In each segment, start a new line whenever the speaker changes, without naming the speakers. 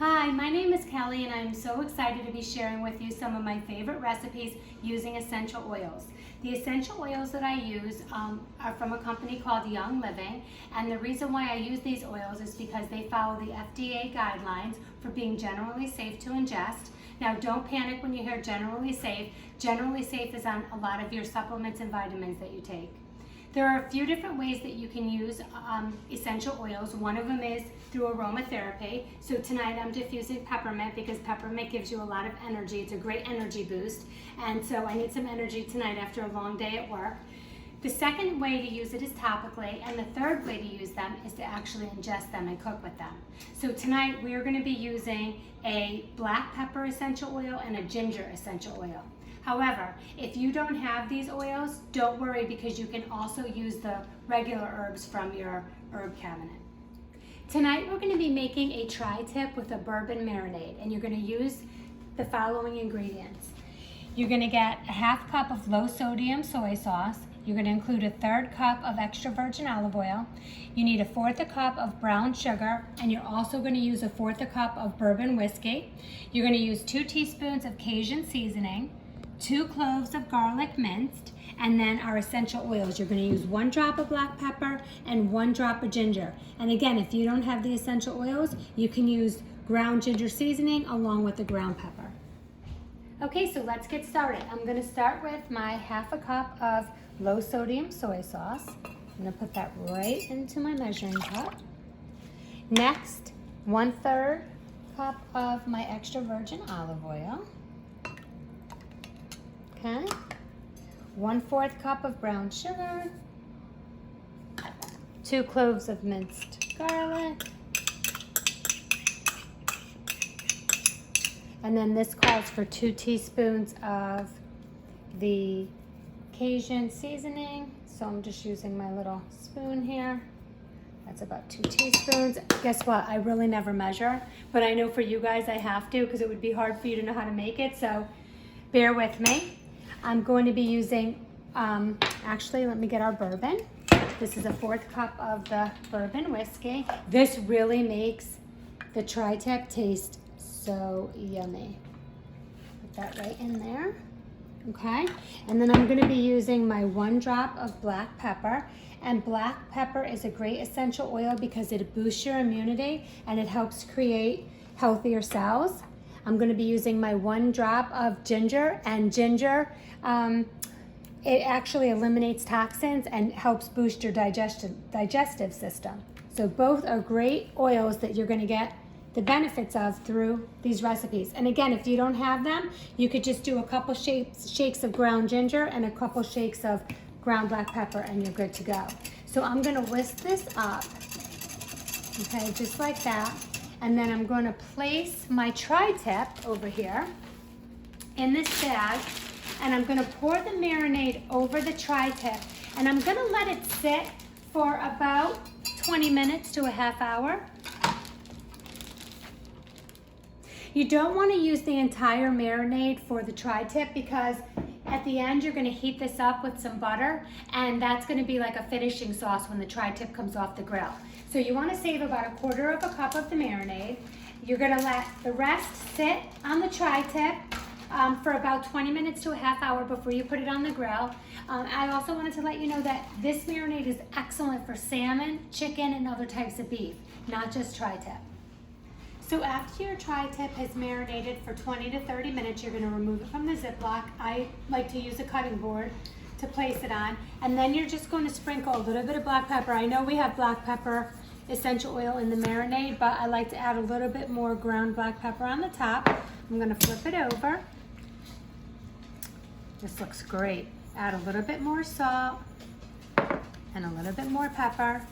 Hi, my name is Kelly and I'm so excited to be sharing with you some of my favorite recipes using essential oils. The essential oils that I use are from a company called Young Living, and the reason why I use these oils is because they follow the FDA guidelines for being generally safe to ingest. Now don't panic when you hear generally safe. Generally safe is on a lot of your supplements and vitamins that you take. There are a few different ways that you can use essential oils. One of them is through aromatherapy. So tonight I'm diffusing peppermint because peppermint gives you a lot of energy. It's a great energy boost. And so I need some energy tonight after a long day at work. The second way to use it is topically, and the third way to use them is to actually ingest them and cook with them. So tonight we are going to be using a black pepper essential oil and a ginger essential oil. However, if you don't have these oils, don't worry because you can also use the regular herbs from your herb cabinet. Tonight we're going to be making a tri-tip with a bourbon marinade, and you're going to use the following ingredients. You're going to get a half cup of low sodium soy sauce. You're going to include a third cup of extra virgin olive oil. You need a fourth a cup of brown sugar, and you're also going to use a fourth a cup of bourbon whiskey. You're going to use 2 teaspoons of Cajun seasoning, 2 cloves of garlic minced, and then our essential oils. You're going to use 1 drop of black pepper and 1 drop of ginger. And again, if you don't have the essential oils, you can use ground ginger seasoning along with the ground pepper. Okay, so let's get started. I'm going to start with my half a cup of low sodium soy sauce. I'm going to put that right into my measuring cup. Next, 1/3 cup of my extra virgin olive oil. Okay, 1/4 cup of brown sugar, 2 cloves of minced garlic, and then this calls for 2 teaspoons of the Cajun seasoning, so I'm just using my little spoon here. That's about 2 teaspoons. Guess what? I really never measure, but I know for you guys I have to because it would be hard for you to know how to make it, so bear with me. I'm going to be using, actually, let me get our bourbon. This is a 1/4 cup of the bourbon whiskey. This really makes the tri-tip taste so yummy. Put that right in there, okay? And then I'm gonna be using my 1 drop of black pepper. And black pepper is a great essential oil because it boosts your immunity and it helps create healthier cells. I'm going to be using my 1 drop of ginger, and ginger, it actually eliminates toxins and helps boost your digestive system. So both are great oils that you're going to get the benefits of through these recipes. And again, if you don't have them, you could just do a couple shakes of ground ginger and a couple shakes of ground black pepper and you're good to go. So I'm going to whisk this up, okay, just like that. And then I'm going to place my tri-tip over here in this bag, and I'm going to pour the marinade over the tri-tip, and I'm going to let it sit for about 20 minutes to a half hour. You don't want to use the entire marinade for the tri-tip because at the end you're going to heat this up with some butter, and that's going to be like a finishing sauce when the tri-tip comes off the grill. So you want to save about 1/4 cup of the marinade. You're going to let the rest sit on the tri-tip for about 20 minutes to a half hour before you put it on the grill. I also wanted to let you know that this marinade is excellent for salmon, chicken, and other types of beef, not just tri-tip. So after your tri-tip has marinated for 20 to 30 minutes, you're going to remove it from the Ziploc. I like to use a cutting board to place it on, and then you're just going to sprinkle a little bit of black pepper. I know we have black pepper essential oil in the marinade, but I like to add a little bit more ground black pepper on the top. I'm going to flip it over. This looks great. Add a little bit more salt and a little bit more pepper,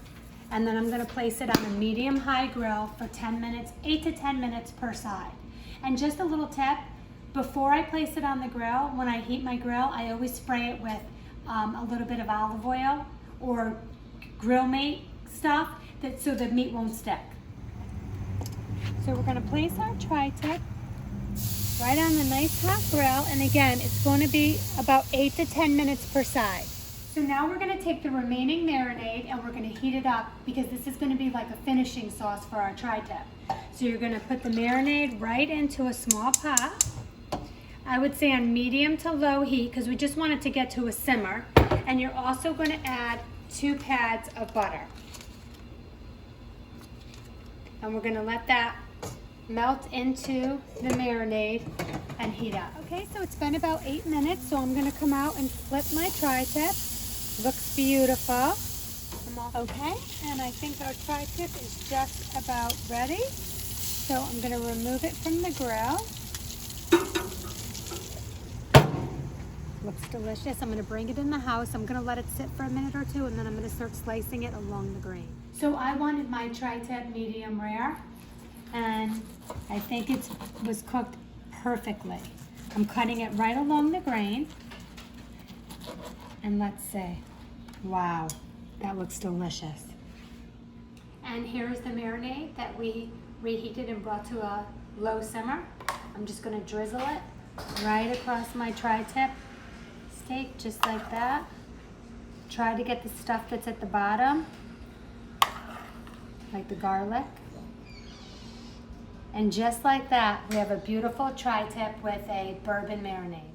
and then I'm going to place it on a medium-high grill for 10 minutes, 8 to 10 minutes per side. And just a little tip, before I place it on the grill, when I heat my grill, I always spray it with a little bit of olive oil or grill mate stuff so the meat won't stick. So we're going to place our tri-tip right on the nice hot grill, and again, it's going to be about 8 to 10 minutes per side. So now we're gonna take the remaining marinade and we're gonna heat it up because this is gonna be like a finishing sauce for our tri-tip. So you're gonna put the marinade right into a small pot. I would say on medium to low heat because we just want it to get to a simmer. And you're also gonna add 2 pads of butter. And we're gonna let that melt into the marinade and heat up. Okay, so it's been about 8 minutes, so I'm gonna come out and flip my tri-tip. Looks beautiful. Okay, and I think our tri-tip is just about ready. So I'm gonna remove it from the grill. Looks delicious. I'm gonna bring it in the house. I'm gonna let it sit for a minute or two and then I'm gonna start slicing it along the grain. So I wanted my tri-tip medium rare and I think it was cooked perfectly. I'm cutting it right along the grain and let's see. Wow, that looks delicious. And here's the marinade that we reheated and brought to a low simmer. I'm just gonna drizzle it right across my tri-tip steak, just like that. Try to get the stuff that's at the bottom, like the garlic. And just like that, we have a beautiful tri-tip with a bourbon marinade.